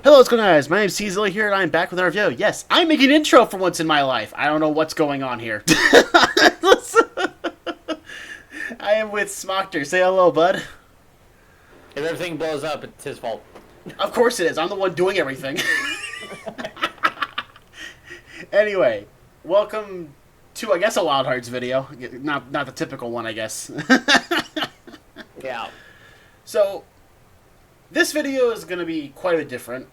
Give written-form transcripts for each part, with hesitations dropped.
Hello, what's going on, guys? My name's Cezilla here, and I'm back with another video. Yes, I'm making an intro for once in my life. I don't know what's going on here. I am with Smocter. Say hello, bud. If everything blows up, it's his fault. Of course it is. I'm the one doing everything. Anyway, welcome to, I guess, a Wild Hearts video. Not the typical one, I guess. Yeah. So, this video is going to be quite a bit different.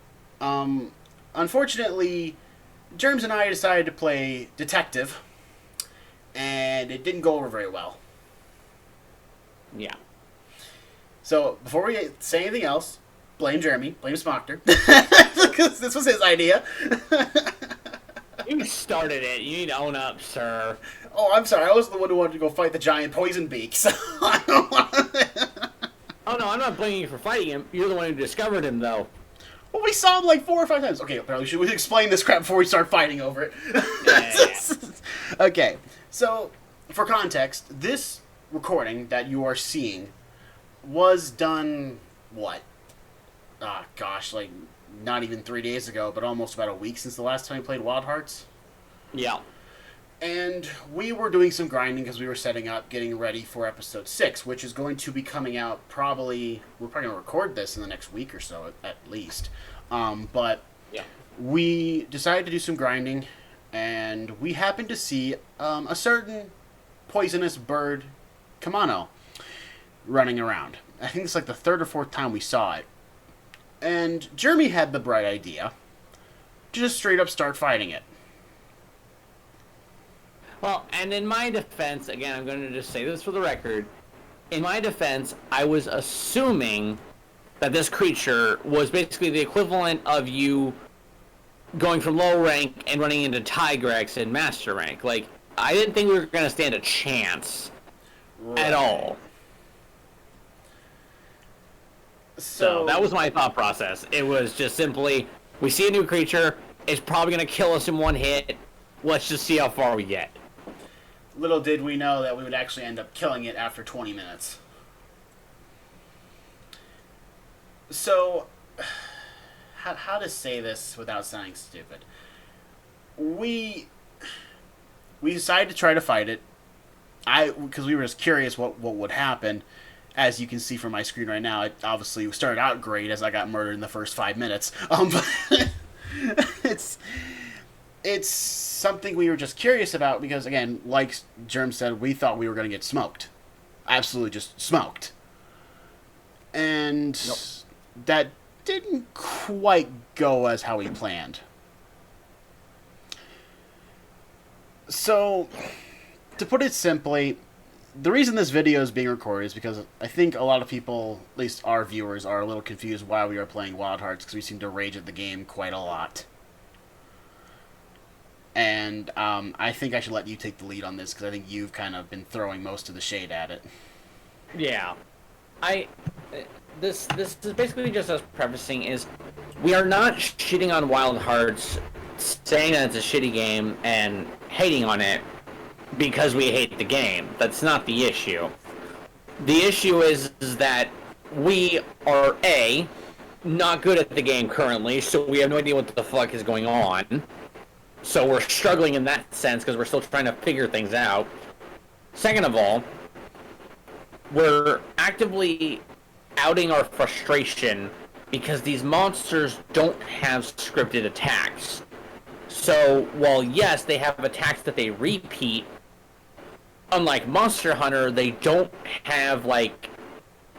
Unfortunately, Germs and I decided to play detective, and it didn't go over very well. Yeah. So, before we say anything else, blame Jeremy, blame Smocter, because this was his idea. You started it. You need to own up, sir. Oh, I'm sorry, I was the one who wanted to go fight the giant poison beak, so I don't want to... Oh, no, I'm not blaming you for fighting him. You're the one who discovered him, though. Well, we saw him like 4 or 5 times. Okay, apparently should we explain this crap before we start fighting over it? Yeah. Okay, so, for context, this recording that you are seeing was done, what? Ah, gosh, like, not even 3 days ago, but almost about a week since the last time we played Wild Hearts. Yeah. And we were doing some grinding because we were setting up, getting ready for episode 6, which is going to be coming out probably... We're probably going to record this in the next week or so, at least. But Yeah. we decided to do some grinding, and we happened to see a certain poisonous bird, Kamano, running around. I think it's like the 3rd or 4th time we saw it. And Jeremy had the bright idea to just straight up start fighting it. Well, and in my defense, again, I'm going to just say this for the record. In my defense, I was assuming that this creature was basically the equivalent of you going from low rank and running into Tigrex in master rank. Like, I didn't think we were going to stand a chance at all. So that was my thought process. It was just simply, we see a new creature, it's probably going to kill us in one hit, let's just see how far we get. Little did we know that we would actually end up killing it after 20 minutes. So, how to say this without sounding stupid? We decided to try to fight it. Because we were just curious what would happen. As you can see from my screen right now, it obviously started out great as I got murdered in the first 5 minutes. But it's something we were just curious about because, again, like Germ said, we thought we were going to get smoked. Absolutely just smoked. And that didn't quite go as how we planned. So, to put it simply, the reason this video is being recorded is because I think a lot of people, at least our viewers, are a little confused why we are playing Wild Hearts because we seem to rage at the game quite a lot. And I think I should let you take the lead on this because I think you've kind of been throwing most of the shade at it. Yeah. This is basically just us prefacing is we are not shitting on Wild Hearts, saying that it's a shitty game and hating on it because we hate the game. That's not the issue. The issue is that we are A, not good at the game currently, so we have no idea what the fuck is going on. So we're struggling in that sense because we're still trying to figure things out. Second of all, we're actively outing our frustration because these monsters don't have scripted attacks. So while yes, they have attacks that they repeat, unlike Monster Hunter, they don't have like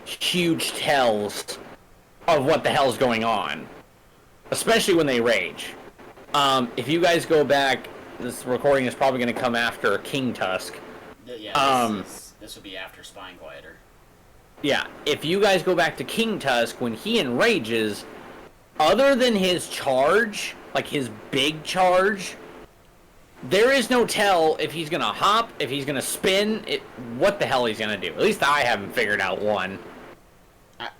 huge tells of what the hell's going on, especially when they rage. If you guys go back, this recording is probably going to come after King Tusk. Yeah, this would be after Spine Glider. Yeah, if you guys go back to King Tusk, when he enrages, other than his charge, like his big charge, there is no tell if he's going to hop, if he's going to spin, what the hell he's going to do. At least I haven't figured out one.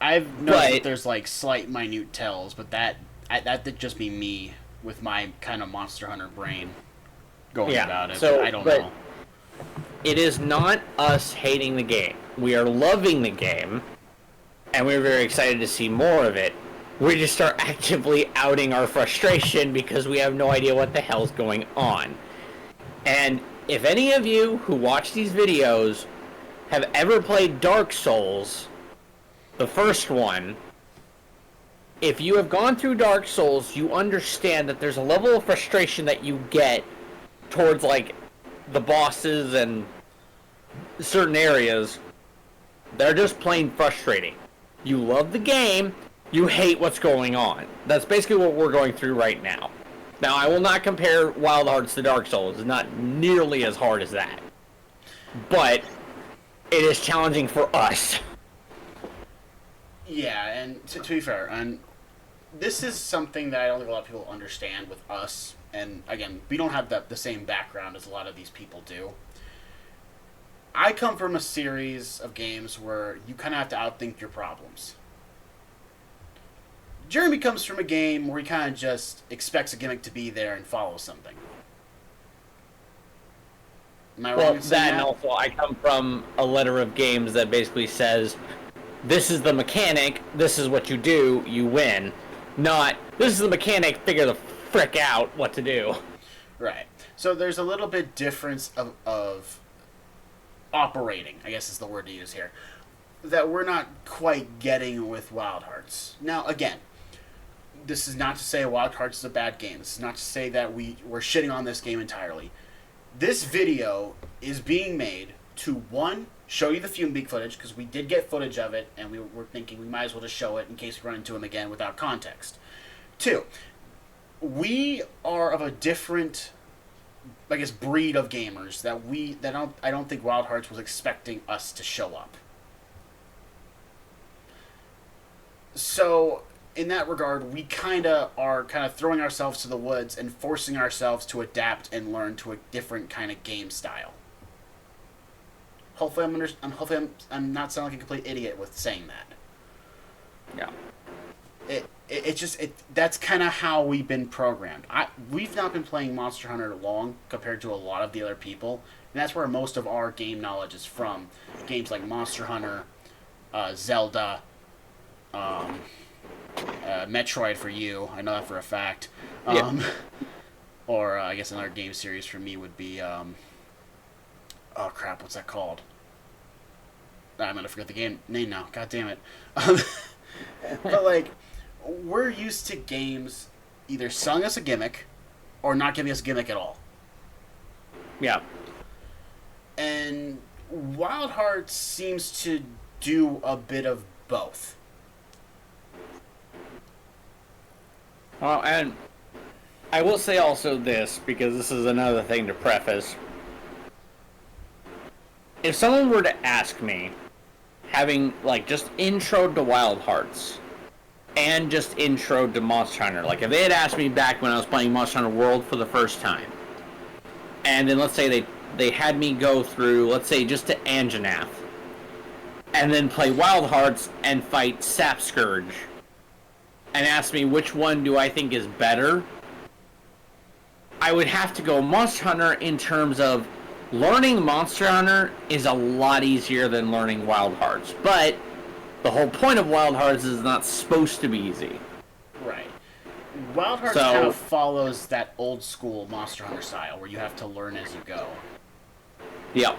I've noticed that there's like slight minute tells, but that would just be me with my kind of Monster Hunter brain going about it. So, I don't know. It is not us hating the game. We are loving the game, and we're very excited to see more of it. we just start actively outing our frustration because we have no idea what the hell's going on. And if any of you who watch these videos have ever played Dark Souls, the first one, if you have gone through Dark Souls, you understand that there's a level of frustration that you get towards, like, the bosses and certain areas. They're just plain frustrating. You love the game, you hate what's going on. That's basically what we're going through right now. Now, I will not compare Wild Hearts to Dark Souls. It's not nearly as hard as that. But it is challenging for us. Yeah, and to be fair, and this is something that I don't think a lot of people understand with us. And again, we don't have the same background as a lot of these people do. I come from a series of games where you kind of have to outthink your problems. Jeremy comes from a game where he kind of just expects a gimmick to be there and follow something. Am I wrong in saying that? And also I come from a letter of games that basically says, this is the mechanic, this is what you do, you win. Not, this is the mechanic, figure the frick out what to do. Right. So there's a little bit difference of operating, I guess is the word to use here, that we're not quite getting with Wild Hearts. Now, again, this is not to say Wild Hearts is a bad game. This is not to say that we're shitting on this game entirely. This video is being made to, one, show you the Fume Beak footage, because we did get footage of it, and we were thinking we might as well just show it in case we run into him again without context. Two, we are of a different, I guess, breed of gamers I don't think Wild Hearts was expecting us to show up. So, in that regard, we are throwing ourselves to the woods and forcing ourselves to adapt and learn to a different kind of game style. Hopefully I'm not sounding like a complete idiot with saying that. Yeah. That's kind of how we've been programmed. We've not been playing Monster Hunter long compared to a lot of the other people, and that's where most of our game knowledge is from. Games like Monster Hunter, Zelda, Metroid for you, I know that for a fact. Or I guess another game series for me would be oh crap, what's that called? I'm gonna forget the game name now. God damn it. But like, we're used to games either selling us a gimmick or not giving us a gimmick at all. Yeah. And Wild Hearts seems to do a bit of both. Well, and I will say also this, because this is another thing to preface. If someone were to ask me, having, like, just intro to Wild Hearts, and just intro to Monster Hunter, like, if they had asked me back when I was playing Monster Hunter World for the first time, and then let's say they had me go through, let's say, just to Anjanath, and then play Wild Hearts and fight Sap Scourge, and ask me which one do I think is better, I would have to go Monster Hunter in terms of learning Monster Hunter is a lot easier than learning Wild Hearts. But the whole point of Wild Hearts is not supposed to be easy. Right. Wild Hearts kind of follows that old school Monster Hunter style where you have to learn as you go. Yep.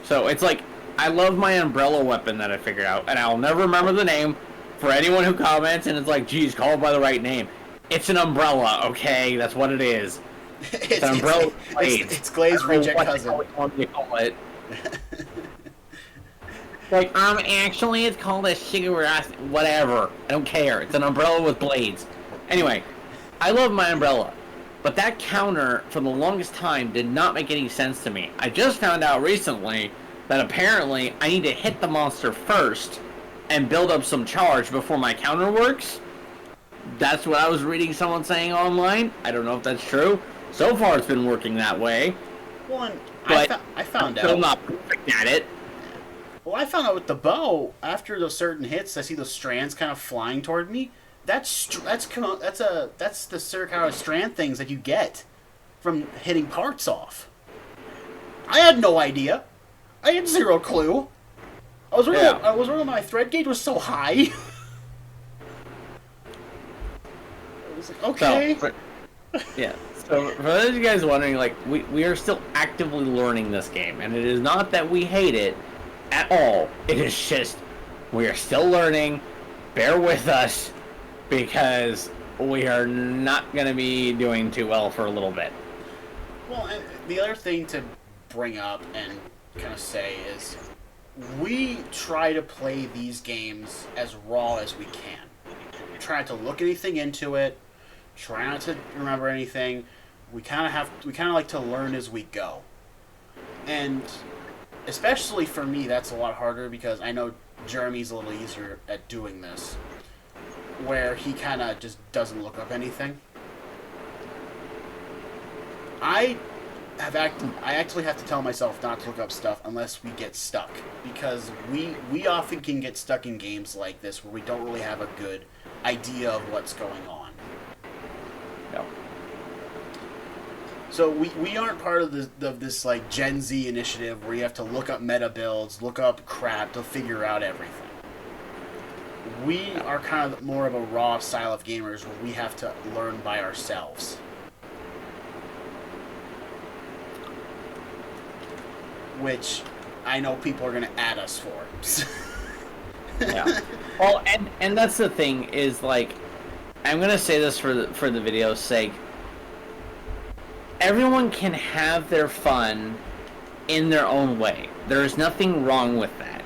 So it's like, I love my umbrella weapon that I figured out, and I'll never remember the name for anyone who comments and it's like, geez, call it by the right name. It's an umbrella, okay? That's what it is. It's an umbrella blade. It's Glazed Reject Cousin. They call it. Like, actually, it's called a cigarette. Whatever. I don't care. It's an umbrella with blades. Anyway, I love my umbrella. But that counter, for the longest time, did not make any sense to me. I just found out recently that apparently I need to hit the monster first and build up some charge before my counter works. That's what I was reading someone saying online. I don't know if that's true. So far, it's been working that way. Well, I found out. Still not perfect at it. Well, I found out with the bow, after those certain hits, I see those strands kind of flying toward me. That's the Surikawa strand things that you get from hitting parts off. I had no idea. I had zero clue. I was wondering why my thread gauge was so high. was like, okay. Yeah. So for those of you guys wondering, like, we are still actively learning this game, and it is not that we hate it at all. It is just we are still learning. Bear with us because we are not going to be doing too well for a little bit. Well, and the other thing to bring up and kind of say is we try to play these games as raw as we can. Try not to look anything into it. Try not to remember anything. We kind of like to learn as we go. And especially for me, that's a lot harder because I know Jeremy's a little easier at doing this, where he kind of just doesn't look up anything. I actually have to tell myself not to look up stuff unless we get stuck, because we often can get stuck in games like this where we don't really have a good idea of what's going on. No. So we aren't part of this like Gen Z initiative where you have to look up meta builds, look up crap to figure out everything. We are kind of more of a raw style of gamers where we have to learn by ourselves. Which I know people are going to add us for. Yeah. Well, and that's the thing is, like, I'm going to say this for the video's sake. Everyone can have their fun in their own way. There is nothing wrong with that.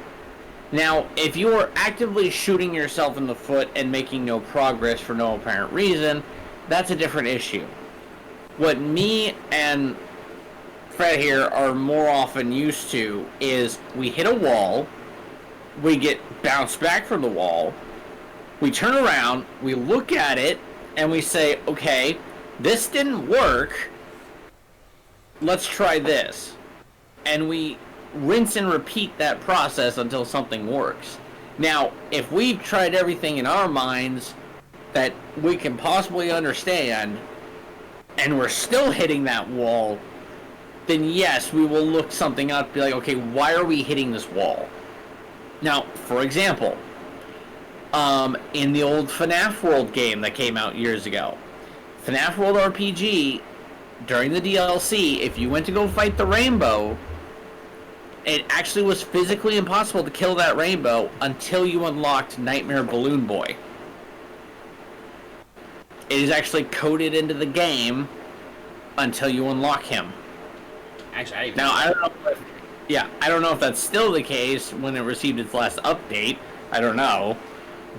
Now, if you are actively shooting yourself in the foot and making no progress for no apparent reason, that's a different issue. What me and Fred here are more often used to is we hit a wall, we get bounced back from the wall, we turn around, we look at it, and we say, okay, this didn't work, let's try this. And we rinse and repeat that process until something works. Now, if we've tried everything in our minds that we can possibly understand, and we're still hitting that wall, then yes, we will look something up, be like, okay, why are we hitting this wall? Now, for example, in the old FNAF World game that came out years ago, FNAF World RPG, during the DLC, if you went to go fight the rainbow, it actually was physically impossible to kill that rainbow until you unlocked Nightmare Balloon Boy. It is actually coded into the game until you unlock him. Actually, I don't know if that's still the case when it received its last update. I don't know.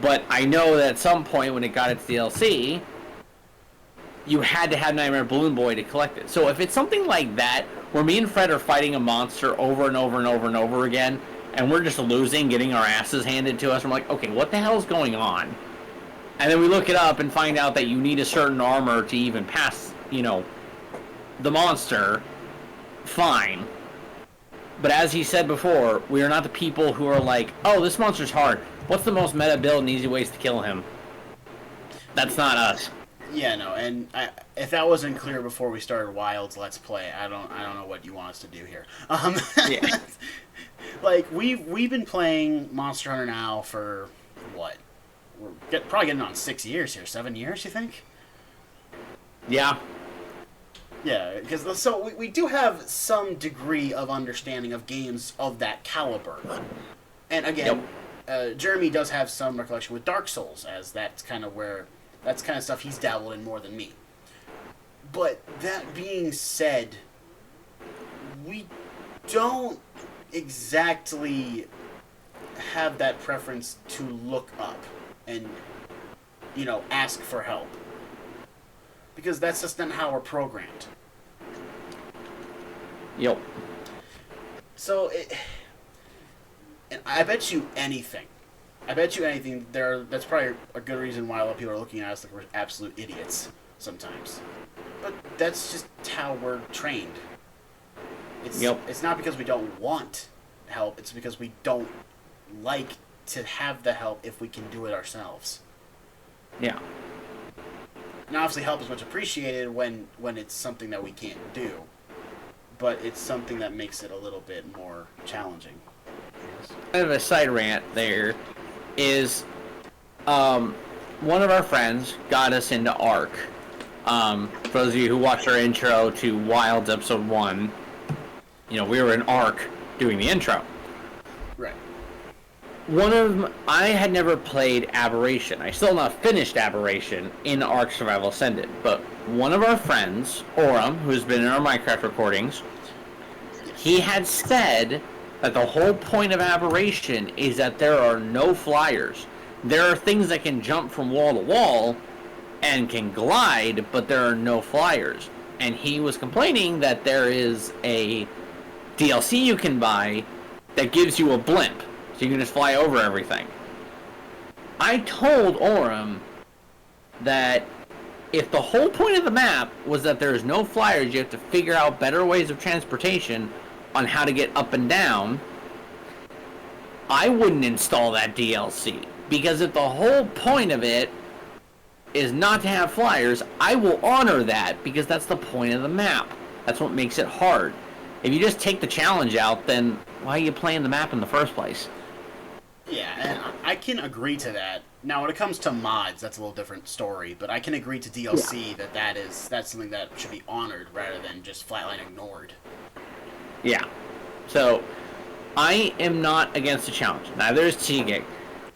But I know that at some point when it got its DLC, you had to have Nightmare Balloon Boy to collect it. So if it's something like that, where me and Fred are fighting a monster over and over and over and over again, and we're just losing, getting our asses handed to us, I'm like, okay, what the hell is going on? And then we look it up and find out that you need a certain armor to even pass, the monster. Fine. But as he said before, we are not the people who are like, oh, this monster's hard. What's the most meta build and easy ways to kill him? That's not us. Yeah, no, and if that wasn't clear before we started Wild's Let's Play, I don't know what you want us to do here. Yeah. Like we've been playing Monster Hunter now for what? We're probably getting on 6 years here. 7 years, you think? Yeah. Yeah, because so we do have some degree of understanding of games of that caliber. And again, Jeremy does have some recollection with Dark Souls, as that's kind of stuff he's dabbled in more than me. But that being said, we don't exactly have that preference to look up and, ask for help. Because that's just not how we're programmed. Yep. So, and I bet you anything. That's probably a good reason why a lot of people are looking at us like we're absolute idiots sometimes. But that's just how we're trained. It's not because we don't want help, it's because we don't like to have the help if we can do it ourselves. Yeah. And obviously help is much appreciated when it's something that we can't do. But it's something that makes it a little bit more challenging. Kind of a side rant there is, one of our friends got us into Ark. For those of you who watched our intro to Wilds episode 1, we were in Ark doing the intro. Right. I had never played Aberration. I still not finished Aberration in Ark Survival Ascended, but one of our friends, Oram, who's been in our Minecraft recordings, he had said that the whole point of Aberration is that there are no flyers. There are things that can jump from wall to wall and can glide, but there are no flyers. And he was complaining that there is a DLC you can buy that gives you a blimp, so you can just fly over everything. I told Oram that if the whole point of the map was that there's no flyers, you have to figure out better ways of transportation on how to get up and down, I wouldn't install that DLC. Because if the whole point of it is not to have flyers, I will honor that because that's the point of the map. That's what makes it hard. If you just take the challenge out, then why are you playing the map in the first place? Yeah, and I can agree to that. Now, when it comes to mods, that's a little different story, but I can agree to DLC that's something that should be honored rather than just flatline ignored. Yeah. So, I am not against the challenge. Neither is T-Gig.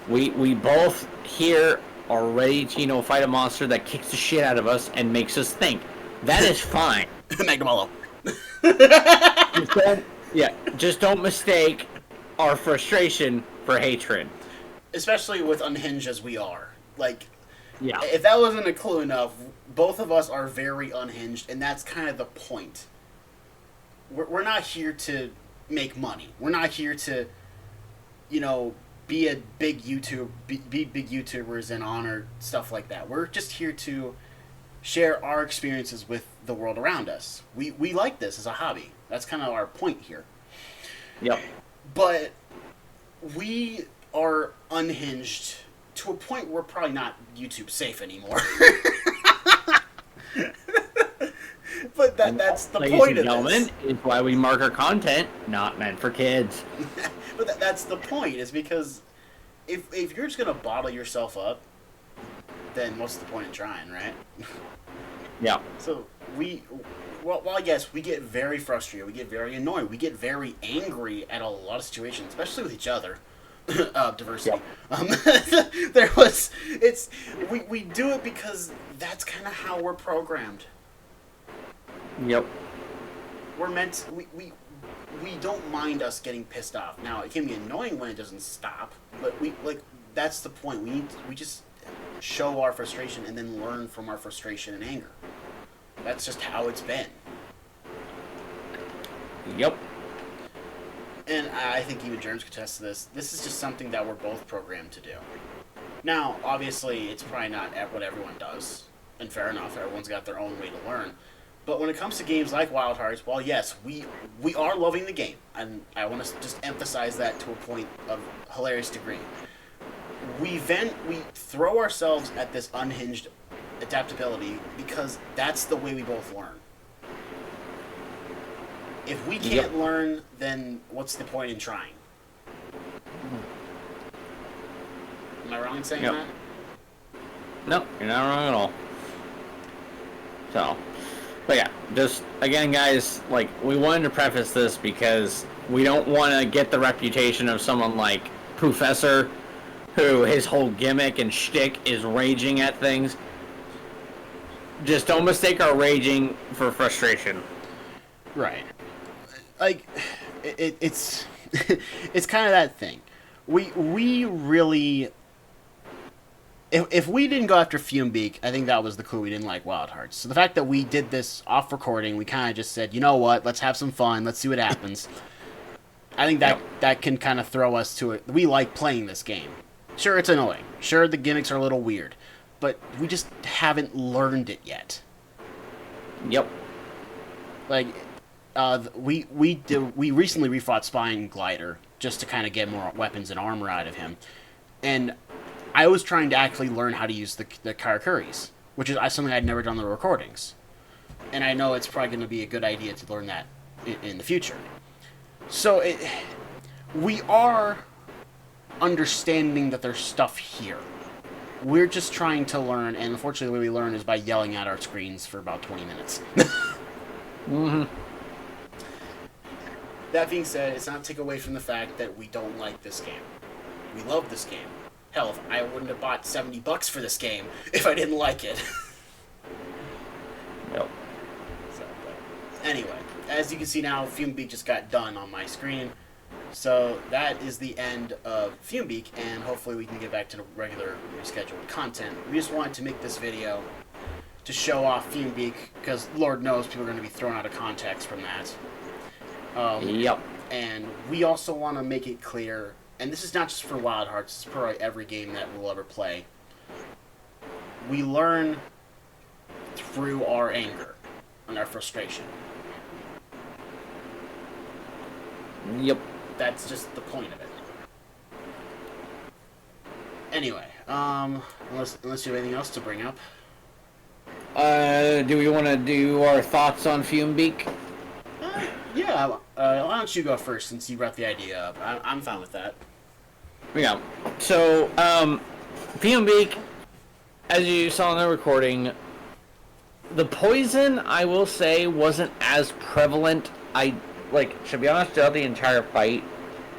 We both here are ready to, fight a monster that kicks the shit out of us and makes us think. That is fine. Magnamalo. Just don't mistake our frustration for hatred. Especially with unhinged as we are. Yeah. If that wasn't a clue enough, both of us are very unhinged, and that's kind of the point. We're not here to make money. We're not here to, be a big be big YouTubers and honor stuff like that. We're just here to share our experiences with the world around us. We like this as a hobby. That's kind of our point here. Yep. But we are unhinged to a point where we're probably not YouTube safe anymore. But that's the point of this. Is why we mark our content not meant for kids. But that's the point, is because if you're just going to bottle yourself up, then what's the point in trying, right? Yeah. So well, yes, we get very frustrated, we get very annoyed, we get very angry at a lot of situations, especially with each other. Diversity. Yep. We do it because that's kind of how we're programmed. Yep. We're meant we don't mind us getting pissed off. Now it can be annoying when it doesn't stop, but that's the point. We just show our frustration and then learn from our frustration and anger. That's just how it's been. Yep. And I think even Germs could attest to this. This is just something that we're both programmed to do. Now, obviously, it's probably not what everyone does, and fair enough. Everyone's got their own way to learn. But when it comes to games like Wild Hearts, well, yes, we are loving the game, and I want to just emphasize that to a point of hilarious degree. We throw ourselves at this unhinged adaptability because that's the way we both learn. If we can't learn, then what's the point in trying? Am I wrong in saying that? No, you're not wrong at all. So, but yeah, just again, guys, we wanted to preface this because we don't want to get the reputation of someone like Professor, who his whole gimmick and shtick is raging at things. Just don't mistake our raging for frustration. Right. It's it's kind of that thing. We really, if we didn't go after Fumebeak, I think that was the clue. We didn't like Wild Hearts. So the fact that we did this off recording, we kind of just said, you know what, let's have some fun, let's see what happens. I think that can kind of throw us to it. We like playing this game. Sure, it's annoying. Sure, the gimmicks are a little weird, but we just haven't learned it yet. Yep. We recently refought Spine Glider just to kind of get more weapons and armor out of him, and I was trying to actually learn how to use the Karakuris, which is something I'd never done in the recordings, and I know it's probably going to be a good idea to learn that in the future. So we are understanding that there's stuff here. we're just trying to learn, and unfortunately, the way we learn is by yelling at our screens for about 20 minutes. Mm-hmm. That being said, it's not to take away from the fact that we don't like this game. We love this game. Hell, if I wouldn't have bought $70 for this game if I didn't like it. Yep. So, but anyway, as you can see now, Fumebeak just got done on my screen. So that is the end of Fumebeak, and hopefully we can get back to the regular rescheduled content. We just wanted to make this video to show off Fumebeak, because Lord knows people are going to be thrown out of context from that. Yep. And we also want to make it clear, and this is not just for Wild Hearts, it's for every game that we'll ever play. We learn through our anger and our frustration. Yep. That's just the point of it. Anyway, unless you have anything else to bring up. Do we want to do our thoughts on Fumebeak? Yeah, why don't you go first since you brought the idea up? I'm fine with that. Yeah. So, Fumebeak, as you saw in the recording, the poison, I will say, wasn't as prevalent. To be honest, throughout the entire fight,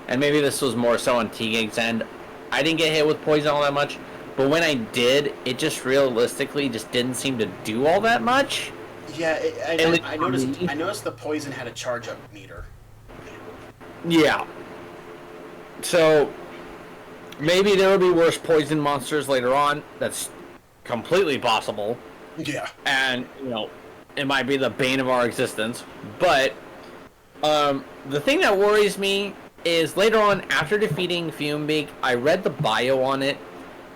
and maybe this was more so on T-Gig's end, I didn't get hit with poison all that much, but when I did, it just realistically just didn't seem to do all that much. Yeah, I noticed the poison had a charge up meter. Yeah. So, maybe there will be worse poison monsters later on. That's completely possible. Yeah. And, it might be the bane of our existence. But, the thing that worries me is later on, after defeating Fumebeak, I read the bio on it,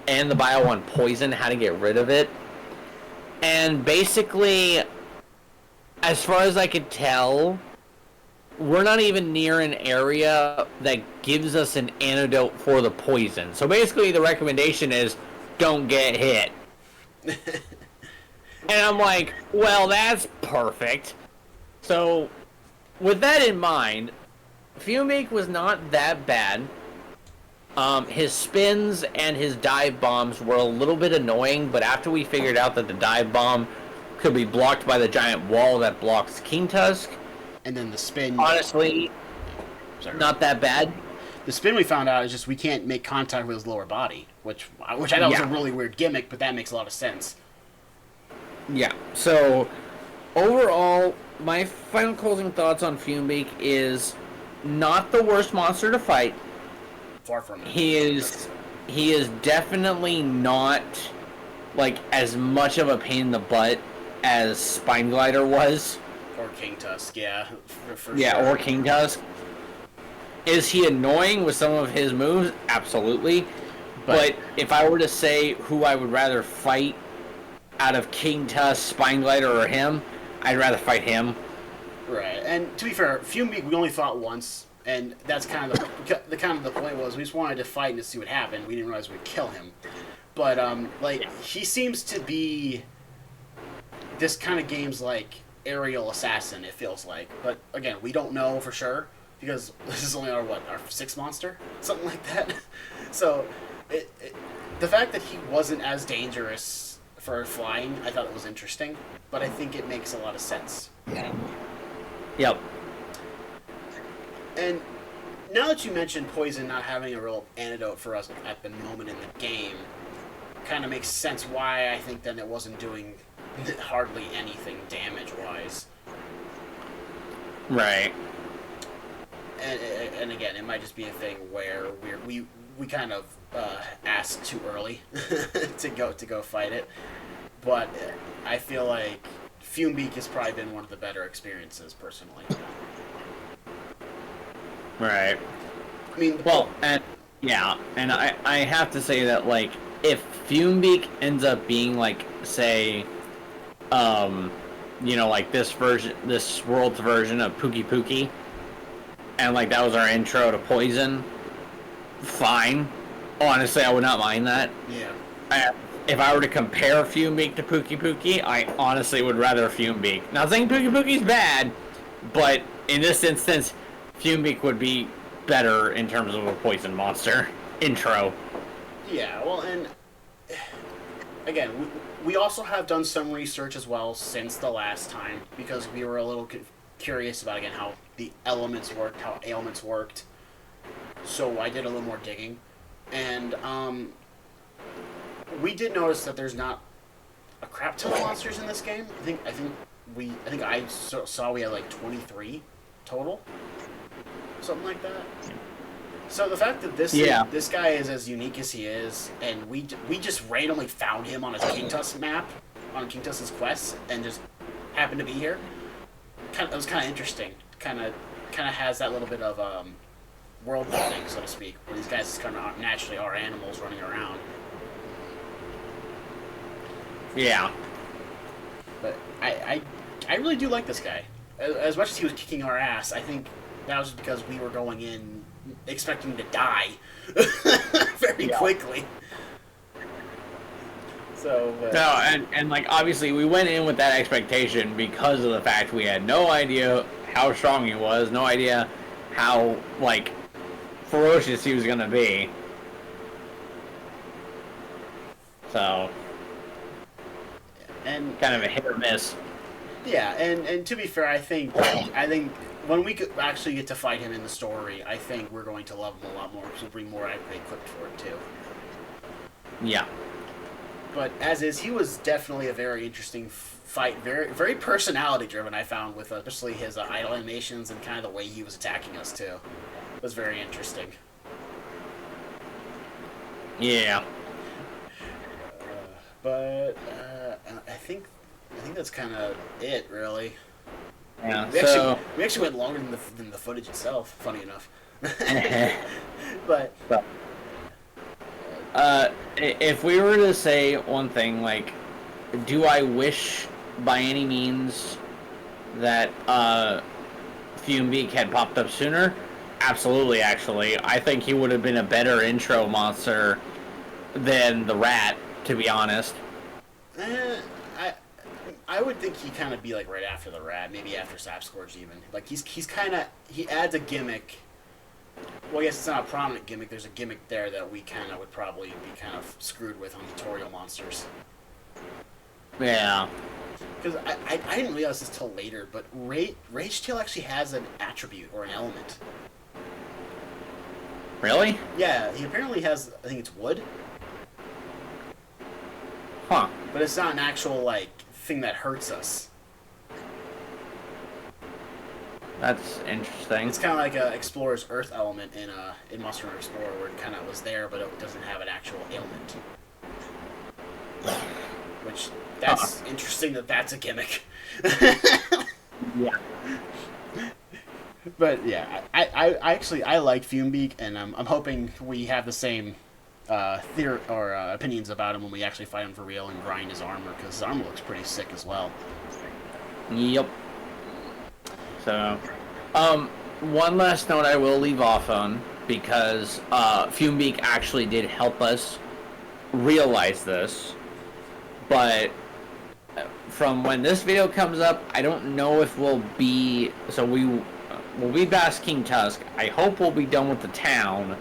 and the bio on poison, how to get rid of it. And basically, as far as I could tell, we're not even near an area that gives us an antidote for the poison. So basically, the recommendation is don't get hit. And I'm like, well, that's perfect. So, with that in mind, Fumebeak was not that bad. His spins and his dive bombs were a little bit annoying, but after we figured out that the dive bomb could be blocked by the giant wall that blocks King Tusk, and then the spin... honestly, not that bad. The spin we found out is just we can't make contact with his lower body, which I thought was a really weird gimmick, but that makes a lot of sense. Yeah, so overall, my final closing thoughts on Fumebeak is not the worst monster to fight. Far from it. He is definitely not as much of a pain in the butt as Spine Glider was. Or King Tusk, yeah. For yeah, sure. Or King Tusk. Is he annoying with some of his moves? Absolutely. But if I were to say who I would rather fight out of King Tusk, Spine Glider, or him, I'd rather fight him. Right, and to be fair, Fumebeak we only fought once, and that's kind of the point was we just wanted to fight and to see what happened. We didn't realize we'd kill him. But he seems to be this kind of game's aerial assassin, it feels like. But again, we don't know for sure because this is only our sixth monster, something like that. So the fact that he wasn't as dangerous for flying, I thought it was interesting, but I think it makes a lot of sense. Yeah. Yep. And now that you mentioned poison not having a real antidote for us at the moment in the game, kind of makes sense why I think then it wasn't doing hardly anything damage-wise. Right. And again, it might just be a thing where we kind of asked too early to go fight it, but I feel like Fumebeak has probably been one of the better experiences personally. Right. I mean, and I have to say that if Fumebeak ends up being say, this world's version of Pookie Pookie, and that was our intro to poison, fine. Honestly, I would not mind that. Yeah. If I were to compare Fumebeak to Pookie Pookie, I honestly would rather Fumebeak. Not saying Pookie Pookie's bad, but in this instance, Fumebeak would be better in terms of a poison monster intro. Yeah, well, and again, we also have done some research as well since the last time because we were a little curious about again how the elements worked, how ailments worked. So I did a little more digging, and we did notice that there's not a crap ton of monsters in this game. I saw we had like 23 total, something like that. So the fact that this guy is as unique as he is, and we just randomly found him on his King Tusk map, on King Tusk's quest, and just happened to be here. It was kind of interesting. Kind of has that little bit of world building, so to speak, where these guys kind of naturally are animals running around. Yeah. But I really do like this guy. As much as he was kicking our ass, I think that was because we were going in expecting to die very quickly. So no, and like obviously we went in with that expectation because of the fact we had no idea how strong he was, no idea how like ferocious he was gonna be. So and kind of a hit or miss. Yeah, and to be fair, I think when we could actually get to fight him in the story, I think we're going to love him a lot more because we'll be more equipped for it too. Yeah. But as is, he was definitely a very interesting fight, very personality driven. I found with especially his idle animations and kind of the way he was attacking us too. It was very interesting. Yeah. But I think that's kind of it, really. Yeah. We actually went longer than the footage itself. Funny enough. But if we were to say one thing, like, do I wish by any means that Fumebeak had popped up sooner? Absolutely, actually. I think he would have been a better intro monster than the rat, to be honest. I would think he'd kind of be like right after the rat, maybe after Sapscourge even. Like he adds a gimmick. Well, I guess it's not a prominent gimmick. There's a gimmick there that we kind of would probably be kind of screwed with on tutorial monsters. Yeah. Because I didn't realize this till later, but Ragetail actually has an attribute or an element. Really? Yeah, he apparently has, I think it's wood. Huh. But it's not an actual, like, thing that hurts us. That's interesting. It's kind of like a Explorer's Earth element in Monster Hunter Explorer, where it kind of was there, but it doesn't have an actual ailment. Which, that's interesting that that's a gimmick. Yeah. But yeah, I actually like Fumebeak, and I'm hoping we have the same theory or opinions about him when we actually fight him for real and grind his armor, because his armor looks pretty sick as well. Yep. So, one last note I will leave off on, because Fumebeak actually did help us realize this, but from when this video comes up, I don't know if we'll be, so we'll be past King Tusk. I hope we'll be done with the town,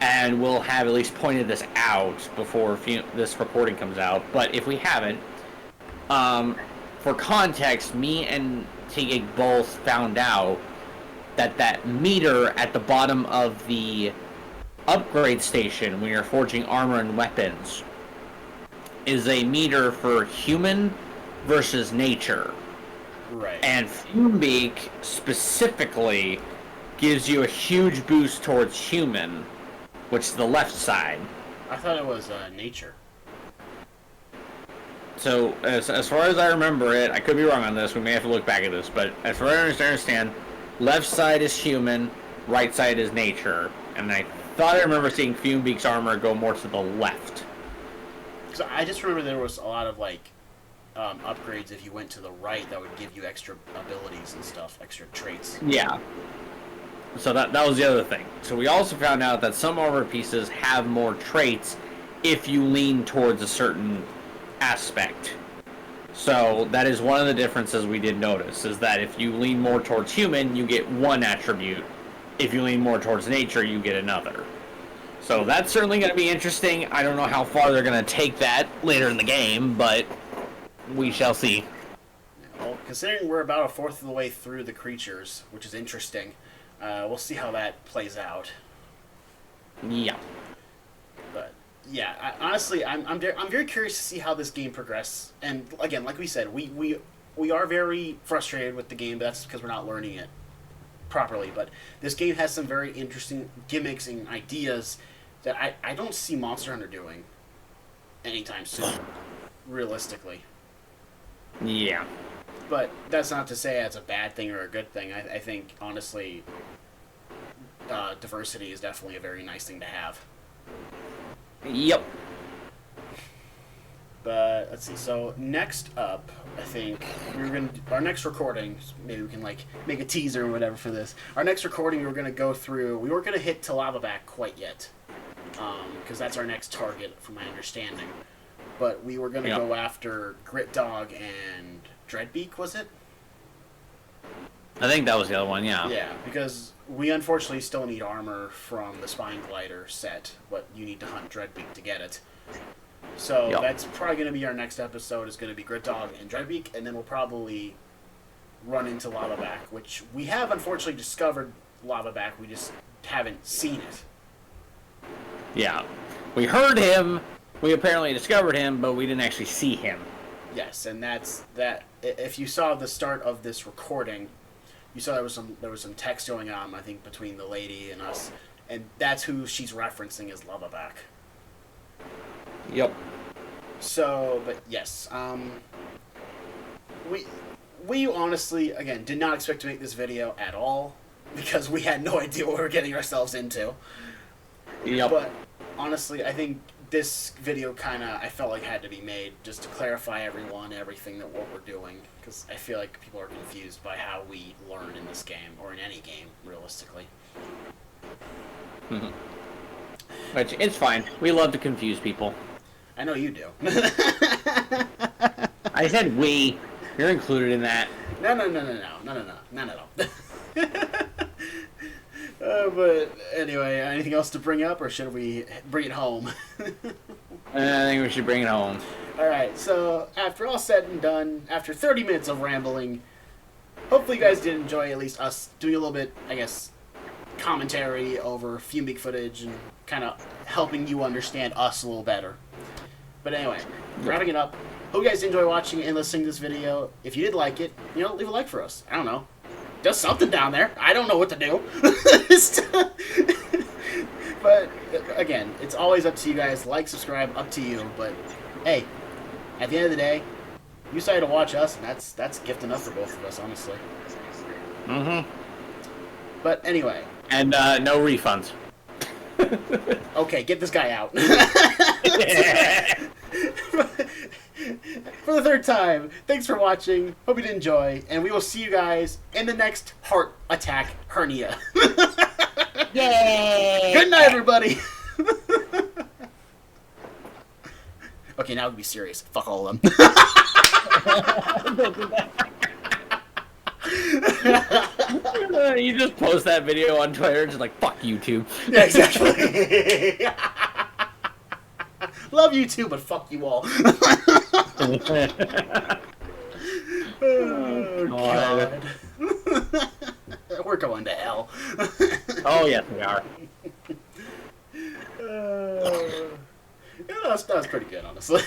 and we'll have at least pointed this out before this recording comes out, but if we haven't, for context, me and Tigig both found out that meter at the bottom of the upgrade station when you're forging armor and weapons is a meter for human versus nature. Right. And Fumebeak specifically gives you a huge boost towards human, which is the left side. I thought it was nature. So, as far as I remember it, I could be wrong on this, we may have to look back at this, but as far as I understand, left side is human, right side is nature, and I thought I remember seeing Fumebeak's armor go more to the left. So I just remember there was a lot of, like, upgrades if you went to the right that would give you extra abilities and stuff, extra traits. Yeah. So that was the other thing. So we also found out that some armor pieces have more traits if you lean towards a certain aspect. So that is one of the differences we did notice, is that if you lean more towards human, you get one attribute. If you lean more towards nature, you get another. So that's certainly going to be interesting. I don't know how far they're going to take that later in the game, but we shall see. Well, considering we're about a fourth of the way through the creatures, which is interesting, we'll see how that plays out. Yeah. But yeah, honestly, I'm very curious to see how this game progresses. And again, like we said, we are very frustrated with the game, but that's because we're not learning it properly. But this game has some very interesting gimmicks and ideas that I don't see Monster Hunter doing anytime soon, realistically. Yeah. But that's not to say it's a bad thing or a good thing. I think, honestly, diversity is definitely a very nice thing to have. Yep. But let's see. So next up, I think our next recording. Maybe we can like make a teaser or whatever for this. Our next recording, we were gonna go through. We weren't gonna hit to Lavaback quite yet, because that's our next target, from my understanding. But we were gonna go after Grit Dog and Dreadbeak. Was it? I think that was the other one. Yeah. Yeah, because we unfortunately still need armor from the Spine Glider set. But you need to hunt Dreadbeak to get it. So that's probably going to be our next episode. Is going to be Grit Dog and Dreadbeak, and then we'll probably run into Lavaback, which we have unfortunately discovered Lavaback. We just haven't seen it. Yeah, we heard him. We apparently discovered him, but we didn't actually see him. Yes, and that's that. If you saw the start of this recording, you saw there was some text going on. I think between the lady and us, and that's who she's referencing as Lavaback. Yep. So, but yes, we honestly, again, did not expect to make this video at all because we had no idea what we were getting ourselves into. Yep. But honestly, I think this video I felt like had to be made just to clarify everything that what we're doing, because I feel like people are confused by how we learn in this game or in any game, realistically. Mm-hmm. Which it's fine. We love to confuse people. I know you do. I said we. You're included in that. No, not at all. But anyway, anything else to bring up, or should we bring it home? I think we should bring it home. Alright, so after all said and done, after 30 minutes of rambling, hopefully you guys did enjoy at least us doing a little bit, I guess, commentary over Fumic footage and kind of helping you understand us a little better. But anyway, wrapping it up. Hope you guys enjoy watching and listening to this video. If you did like it, leave a like for us. I don't know. Does something down there. I don't know what to do. But again, it's always up to you guys. Like, subscribe, up to you. But hey, at the end of the day, you decided to watch us, and that's gift enough for both of us, honestly. Mm-hmm. But anyway. And no refunds. Okay, get this guy out. For the third time, thanks for watching. Hope you did enjoy, and we will see you guys in the next Heart Attack Hernia. Yay! Good night, everybody. Okay, now to be serious. Fuck all of them. You just post that video on Twitter, just like, fuck YouTube. Yeah, exactly. Love you too, but fuck you all. Oh, God. We're going to hell. Oh, yes, we are. Yeah, that was pretty good, honestly.